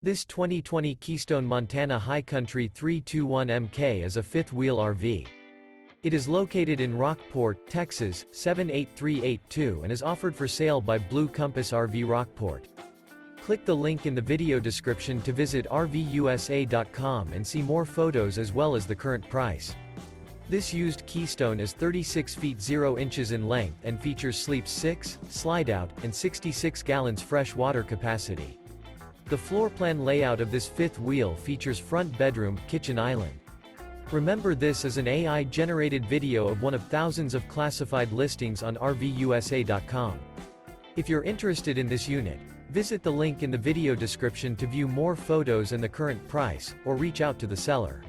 This 2020 Keystone Montana High Country 321MK is a fifth-wheel RV. It is located in Rockport, Texas, 78382 and is offered for sale by Blue Compass RV Rockport. Click the link in the video description to visit RVUSA.com and see more photos as well as the current price. This used Keystone is 36 feet 0 inches in length and features sleeps 6, Slideout, and 66 gallons fresh water capacity. The floor plan layout of this fifth wheel features front bedroom, kitchen island. Remember, this is an AI-generated video of one of thousands of classified listings on RVUSA.com. If you're interested in this unit, visit the link in the video description to view more photos and the current price, or reach out to the seller.